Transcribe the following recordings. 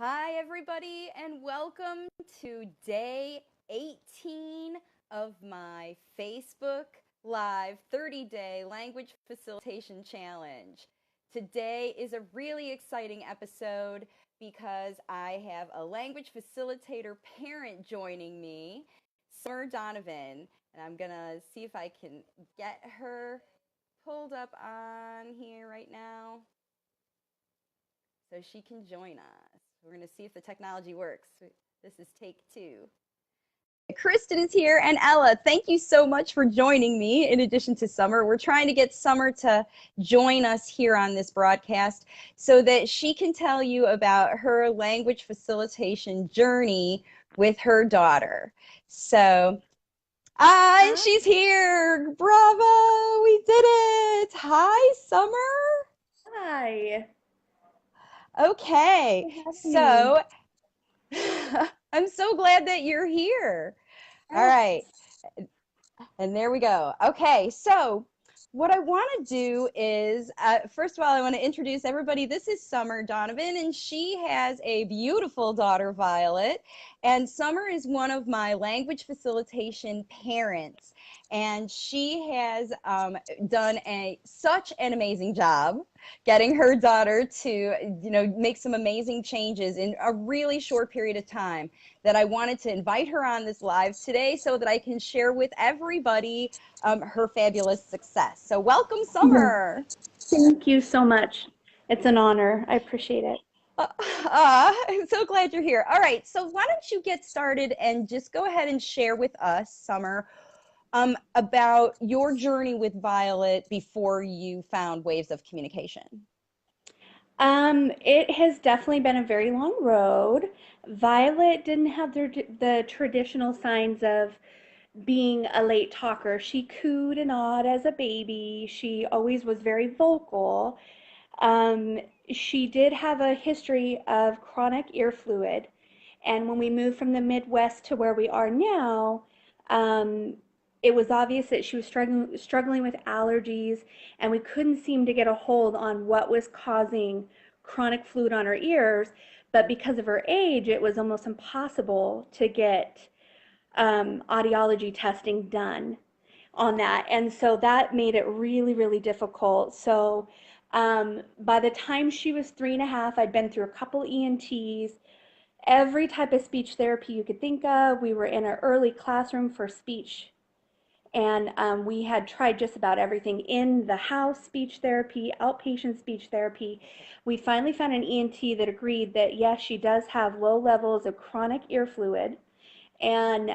Hi, everybody, and welcome to day 18 of my Facebook Live 30-day Language Facilitation Challenge. Today is a really exciting episode because I have a Language Facilitator parent joining me, Summer Donovan, and I'm going to see if I can get her pulled up on here right now so she can join us. We're going to see if the technology works. This is take 2. Kristen is here, and Ella, thank you so much for joining me in addition to Summer. We're trying to get Summer to join us here on this broadcast so that she can tell you about her language facilitation journey with her daughter. So, and she's here. Bravo, we did it. Hi, Summer. Hi. Okay, so I'm so glad that you're here. All right. And there we go. Okay, so what I want to do is, first of all, I want to introduce everybody. This is Summer Donovan, and she has a beautiful daughter, Violet. And Summer is one of my language facilitation parents, and she has done such an amazing job getting her daughter to, make some amazing changes in a really short period of time that I wanted to invite her on this live today so that I can share with everybody her fabulous success. So welcome, Summer. Thank you so much. It's an honor. I appreciate it. I'm so glad you're here. All right, so why don't you get started and just go ahead and share with us, Summer, about your journey with Violet before you found Waves of Communication. It has definitely been a very long road. Violet didn't have the traditional signs of being a late talker. She cooed and awed as a baby. She always was very vocal. Um, she did have a history of chronic ear fluid. And when we moved from the Midwest to where we are now, um, it was obvious that she was struggling with allergies, and we couldn't seem to get a hold on what was causing chronic fluid on her ears. But because of her age, it was almost impossible to get audiology testing done on that. And so that made it really, really difficult. So by the time she was 3.5, I'd been through a couple ENTs, every type of speech therapy you could think of. We were in an early classroom for speech, and we had tried just about everything: in the house speech therapy, outpatient speech therapy. We finally found an ENT that agreed that yes, she does have low levels of chronic ear fluid, and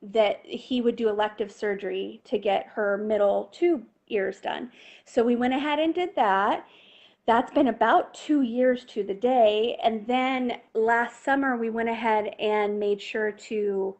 that he would do elective surgery to get her middle tube ears done. So we went ahead and did that. That's been about 2 years to the day. And then last summer, we went ahead and made sure to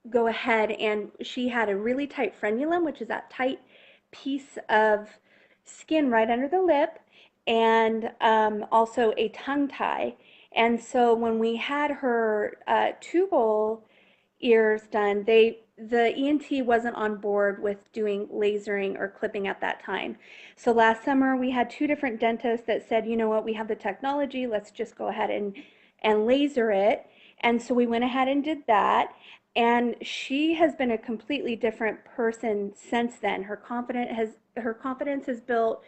go ahead, and she had a really tight frenulum, which is that tight piece of skin right under the lip, and also a tongue tie. And so when we had her tubal ears done, the ENT wasn't on board with doing lasering or clipping at that time. So last summer we had 2 different dentists that said, you know what, we have the technology, let's just go ahead and laser it. And so we went ahead and did that. And she has been a completely different person since then. Her confidence has built.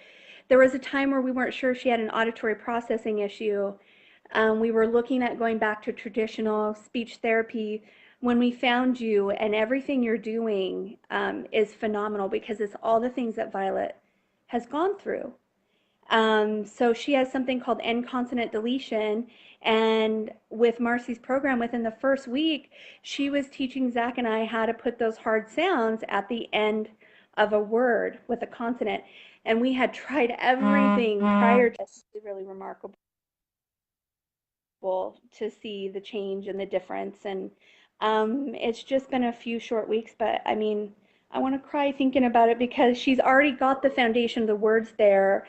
There was a time where we weren't sure she had an auditory processing issue. We were looking at going back to traditional speech therapy when we found you, and everything you're doing is phenomenal because it's all the things that Violet has gone through. So she has something called end consonant deletion, and with Marcy's program, within the first week, she was teaching Zach and I how to put those hard sounds at the end of a word with a consonant. And we had tried everything prior to. It's really remarkable to see the change and the difference. And it's just been a few short weeks, but I mean, I want to cry thinking about it because she's already got the foundation of the words there.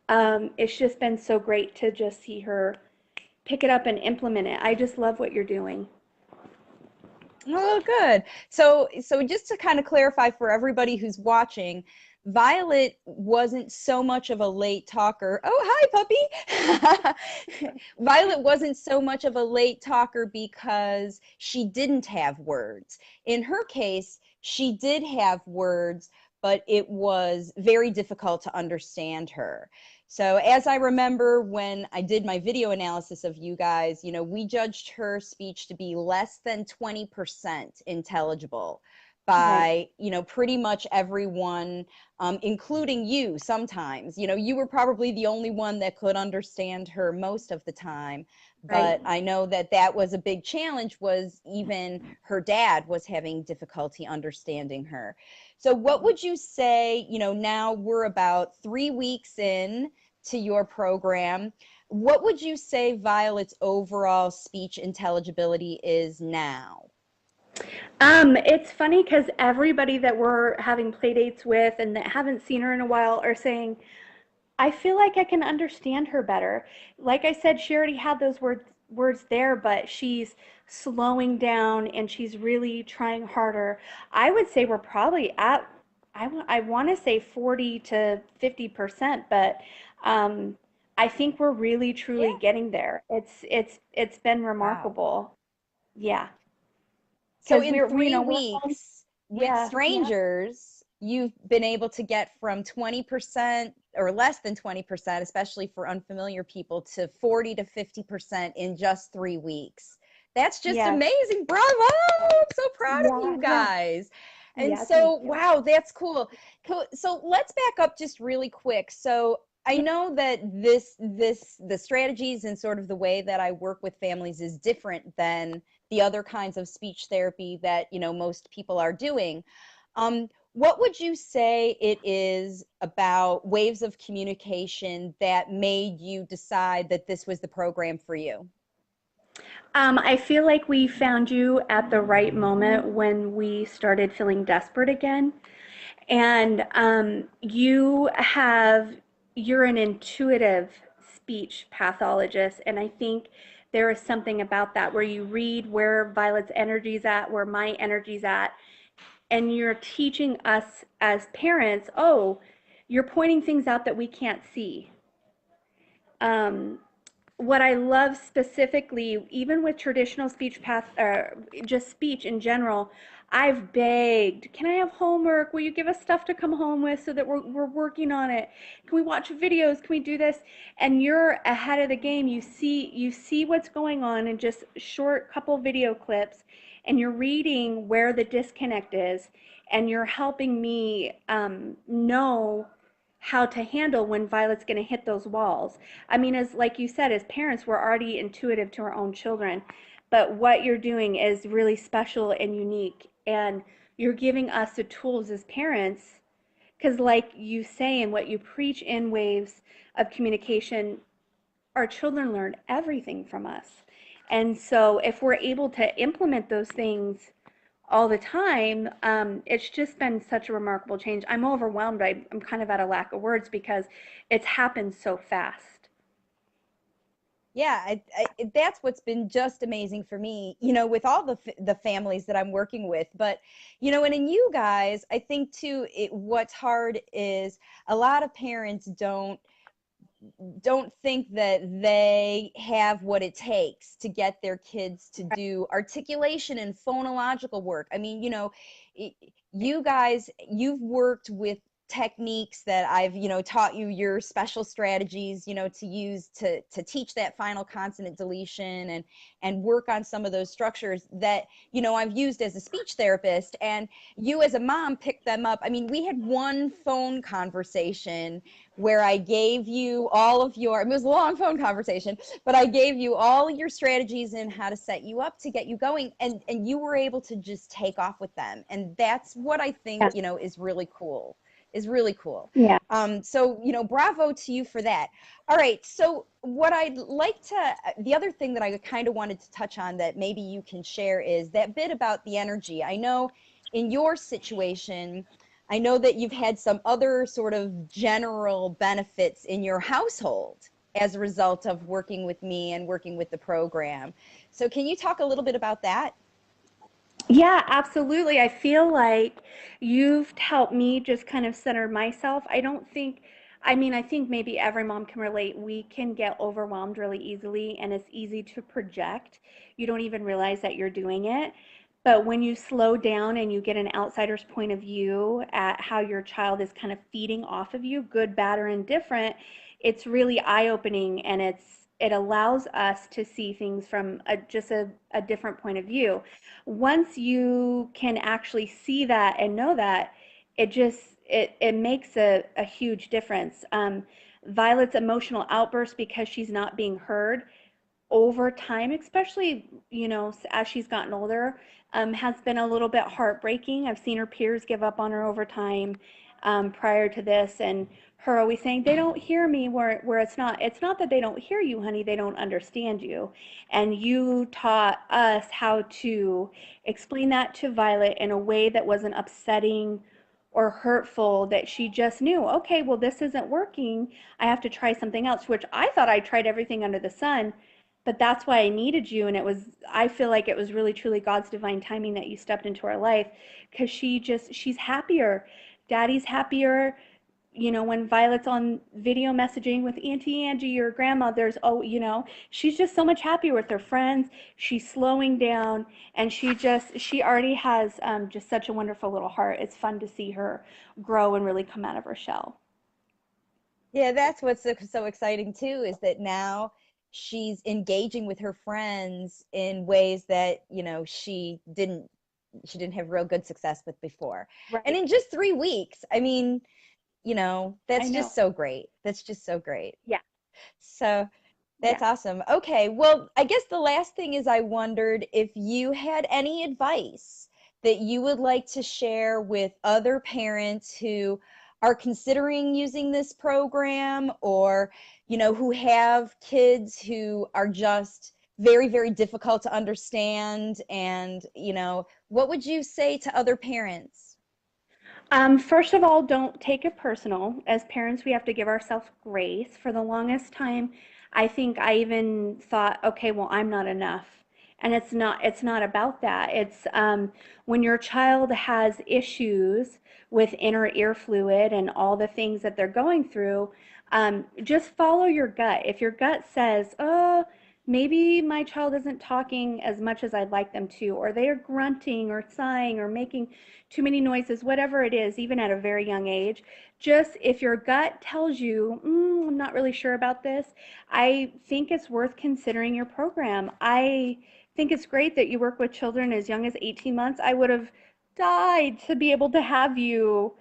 It's just been so great to just see her pick it up and implement it. I just love what you're doing. Oh, good. So just to kind of clarify for everybody who's watching, Violet wasn't so much of a late talker. Oh, hi, puppy. Violet wasn't so much of a late talker because she didn't have words. In her case, she did have words, but it was very difficult to understand her. So as I remember when I did my video analysis of you guys, we judged her speech to be less than 20% intelligible Right. by, pretty much everyone, including you sometimes. You were probably the only one that could understand her most of the time. Right. But I know that that was a big challenge, was even her dad was having difficulty understanding her. So what would you say, now we're about 3 weeks in to your program. What would you say Violet's overall speech intelligibility is now? It's funny because everybody that we're having play dates with and that haven't seen her in a while are saying, I feel like I can understand her better. Like I said, she already had those words there, but she's slowing down and she's really trying harder. I would say we're probably at, I want to say 40 to 50%, but um, I think we're really truly Yeah. getting there. It's been Wow. remarkable. Yeah, So because in we, three we're home. weeks with Yeah, yeah, strangers, you've been able to get from 20% or less than 20%, especially for unfamiliar people, to 40 to 50% in just 3 weeks. That's just yes, amazing. Bravo. I'm so proud of yeah, you yeah, guys. And yeah. Thank so, you. wow, that's cool. So let's back up just really quick. So I Yeah. know that the strategies and sort of the way that I work with families is different than the other kinds of speech therapy that most people are doing. What would you say it is about waves of communication that made you decide that this was the program for you? I feel like we found you at the right moment when we started feeling desperate again. And you're an intuitive speech pathologist. And I think there is something about that where you read where Violet's energy's at, where my energy's at, and you're teaching us as parents, oh, you're pointing things out that we can't see. Um, what I love specifically, even with traditional speech path, just speech in general, I've begged, can I have homework? Will you give us stuff to come home with so that we're working on it? Can we watch videos? Can we do this? And you're ahead of the game. You see what's going on in just short couple video clips, and you're reading where the disconnect is, and you're helping me know how to handle when Violet's going to hit those walls. I mean, as like you said, as parents, we're already intuitive to our own children, but what you're doing is really special and unique, and you're giving us the tools as parents, because like you say and what you preach in waves of communication, our children learn everything from us. And so if we're able to implement those things all the time, it's just been such a remarkable change. I'm overwhelmed. I'm kind of at a lack of words because it's happened so fast. Yeah, that's what's been just amazing for me, with all the families that I'm working with. But, and in you guys, I think too, what's hard is a lot of parents don't think that they have what it takes to get their kids to do articulation and phonological work. I mean, you guys, you've worked with techniques that I've, taught you your special strategies, to use to teach that final consonant deletion and work on some of those structures that, I've used as a speech therapist, and you as a mom picked them up. I mean, we had one phone conversation where I gave you all of your, it was a long phone conversation, but I gave you all your strategies and how to set you up to get you going. And you were able to just take off with them. And that's what I think, Yeah. is really cool, is really cool. Yeah. So, bravo to you for that. All right. So what I'd like to, the other thing that I kind of wanted to touch on that maybe you can share is that bit about the energy. I know in your situation, I know that you've had some other sort of general benefits in your household as a result of working with me and working with the program. So can you talk a little bit about that? Yeah, absolutely. I feel like you've helped me just kind of center myself. I don't think, I mean, I think maybe every mom can relate. We can get overwhelmed really easily, and it's easy to project. You don't even realize that you're doing it. But when you slow down and you get an outsider's point of view at how your child is kind of feeding off of you, good, bad, or indifferent, it's really eye-opening, and it allows us to see things from a different point of view. Once you can actually see that and know that, it makes a huge difference. Violet's emotional outburst because she's not being heard over time, especially, as she's gotten older, has been a little bit heartbreaking. I've seen her peers give up on her over time, prior to this, and her always saying, they don't hear me, where it's not that they don't hear you, honey, they don't understand you. And you taught us how to explain that to Violet in a way that wasn't upsetting or hurtful, that she just knew, okay, well, this isn't working. I have to try something else, which I thought I tried everything under the sun, but that's why I needed you. And I feel like it was really truly God's divine timing that you stepped into our life, because she's happier. Daddy's happier. When Violet's on video messaging with Auntie Angie or grandmother's, she's just so much happier with her friends. She's slowing down, and she already has, just such a wonderful little heart. It's fun to see her grow and really come out of her shell. Yeah, that's what's so exciting too, is that now she's engaging with her friends in ways that, she didn't have real good success with before. And Right. in just 3 weeks, I mean, I that's know. just so great. That's just so great. Yeah. So that's Yeah. awesome. Okay, well, I guess the last thing is, I wondered if you had any advice that you would like to share with other parents who are considering using this program, or, who have kids who are just very, very difficult to understand. And, what would you say to other parents? First of all, don't take it personal. As parents, we have to give ourselves grace. For the longest time, I think I even thought, okay, well, I'm not enough. And it's not about that. It's when your child has issues with inner ear fluid and all the things that they're going through, just follow your gut. If your gut says, oh, maybe my child isn't talking as much as I'd like them to, or they are grunting or sighing or making too many noises, whatever it is, even at a very young age, just if your gut tells you, I'm not really sure about this, I think it's worth considering your program. I think it's great that you work with children as young as 18 months. I would have died to be able to have you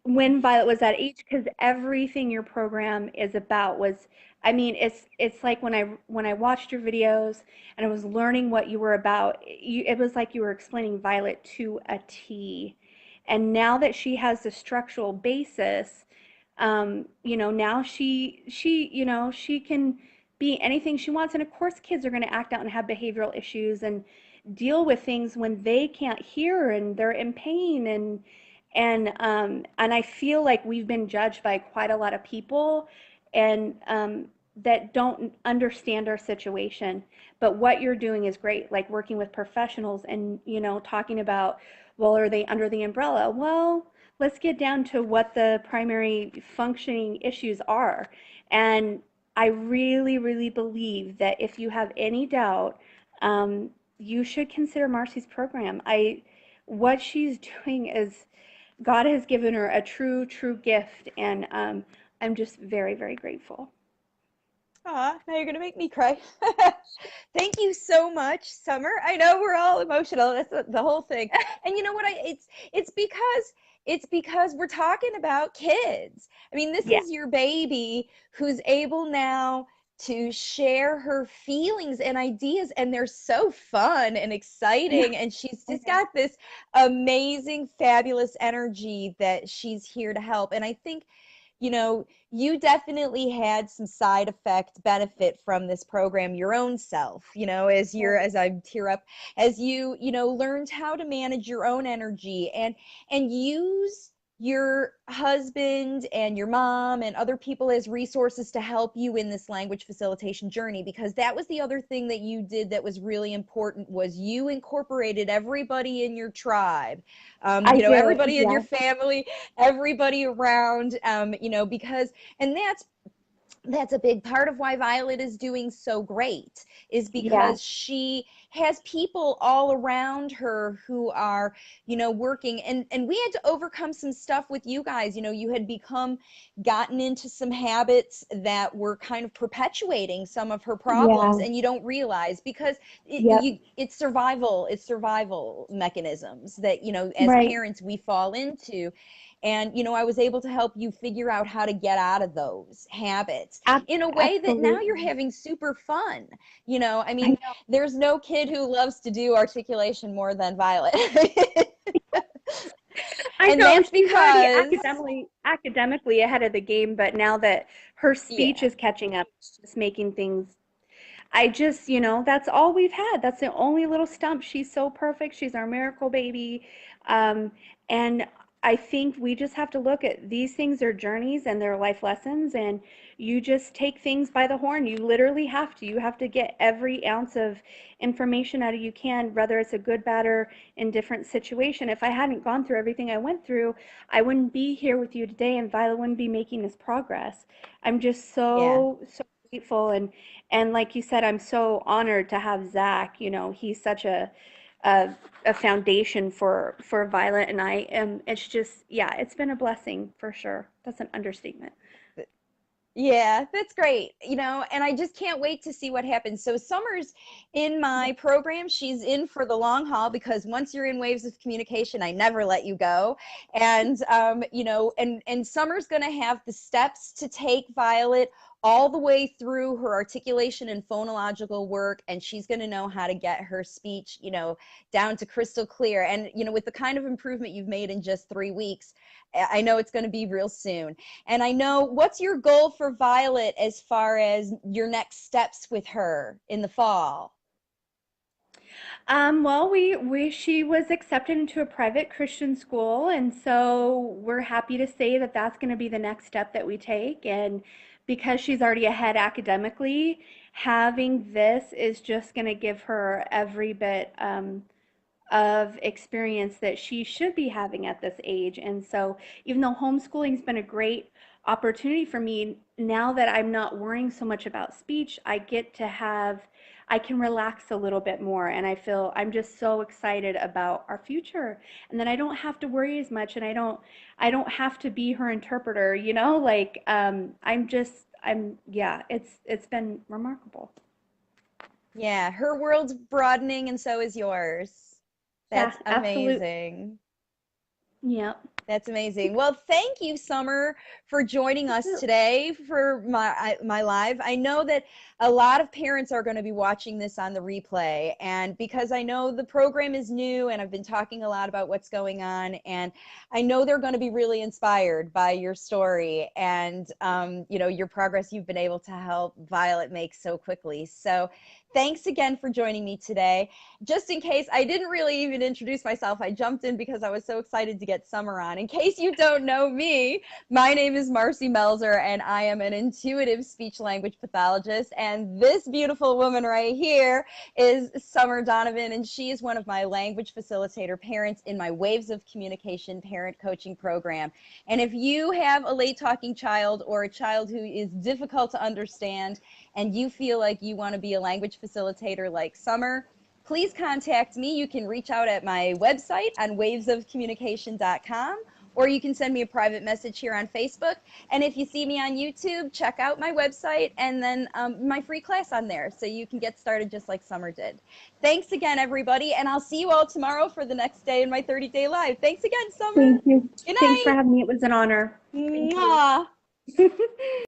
when Violet was that age, because everything your program is about was, I mean, it's like when I watched your videos and I was learning what you were about, it was like you were explaining Violet to a T. And now that she has the structural basis, now she can be anything she wants. And of course, kids are going to act out and have behavioral issues and deal with things when they can't hear and they're in pain, and I feel like we've been judged by quite a lot of people, and that don't understand our situation. But what you're doing is great, like working with professionals and talking about, well, are they under the umbrella? Well, let's get down to what the primary functioning issues are. And I really, really believe that if you have any doubt, you should consider Marcy's program. What she's doing is, God has given her a true, true gift, and I'm just very, very grateful. Aw, now you're gonna make me cry. Thank you so much, Summer. I know we're all emotional. That's the whole thing. And you know what? It's because we're talking about kids. I mean, this Yeah. is your baby who's able now to share her feelings and ideas, and they're so fun and I know. exciting. And she's I just know. got this amazing, fabulous energy that she's here to help. And I think, you definitely had some side effect benefit from this program your own self, as I tear up, as you learned how to manage your own energy and use your husband and your mom and other people as resources to help you in this language facilitation journey, because that was the other thing that you did that was really important, was you incorporated everybody in your tribe, I do, everybody in your yeah, family, everybody around, because, and that's a big part of why Violet is doing so great, is yeah, because she has people all around her who are, working, and we had to overcome some stuff with you guys. You had gotten into some habits that were kind of perpetuating some of her problems, yeah, and you don't realize, because yep, it's survival mechanisms that, as right, parents we fall into. And, I was able to help you figure out how to get out of those habits in a way that now you're absolutely. having super fun. I I mean, there's no kid who loves to do articulation more than Violet. I And know that's she's already because, academically ahead of the game, but now that her speech yeah, is catching up, it's just making things. I just, that's all we've had. That's the only little stump. She's so perfect. She's our miracle baby. Um, and I think we just have to look at these things are journeys and they're life lessons, and you just take things by the horn. You literally have to. You have to get every ounce of information out of you can, whether it's a good, bad, or indifferent situation. If I hadn't gone through everything I went through, I wouldn't be here with you today, and Violet wouldn't be making this progress. I'm just yeah. so, so grateful, and like you said, I'm so honored to have Zach. He's such a, a foundation for Violet and I. It's just, yeah, it's been a blessing for sure. That's an understatement. Yeah, that's great. And I just can't wait to see what happens. So Summer's in Yeah. my program. She's in for the long haul, because once you're in Waves of Communication, I never let you go. And and Summer's going to have the steps to take Violet all the way through her articulation and phonological work, and she's going to know how to get her speech, down to crystal clear. And with the kind of improvement you've made in just 3 weeks, I know it's going to be real soon. And I know, what's your goal for Violet as far as your next steps with her in the fall? Well, she was accepted into a private Christian school, and so we're happy to say that that's going to be the next step that we take. And because she's already ahead academically, having this is just going to give her every bit of experience that she should be having at this age. And so, even though homeschooling's been a great opportunity for me, now that I'm not worrying so much about speech, I can relax a little bit more. And I feel I'm just so excited about our future. And then I don't have to worry as much, and I don't have to be her interpreter, like, yeah, it's been remarkable. Yeah, her world's broadening, and so is yours. Yeah, That's absolutely. amazing. Yeah. That's amazing. Well, thank you, Summer, for joining us today for my live. I know that a lot of parents are going to be watching this on the replay, and because I know the program is new, and I've been talking a lot about what's going on, and I know they're going to be really inspired by your story and your progress you've been able to help Violet make so quickly. So, thanks again for joining me today. Just in case, I didn't really even introduce myself. I jumped in because I was so excited to get Summer on. In case you don't know me, my name is Marcy Melzer, and I am an intuitive speech language pathologist. And this beautiful woman right here is Summer Donovan, and she is one of my language facilitator parents in my Waves of Communication parent coaching program. And if you have a late talking child, or a child who is difficult to understand, and you feel like you want to be a language facilitator like Summer, please contact me. You can reach out at my website on wavesofcommunication.com, or you can send me a private message here on Facebook. And if you see me on YouTube, check out my website, and then my free class on there, so you can get started just like Summer did. Thanks again, everybody, and I'll see you all tomorrow for the next day in my 30-day live. Thanks again, Summer. Thank you. Good Thanks for night. having me. It was an honor. Thank you. Mwah.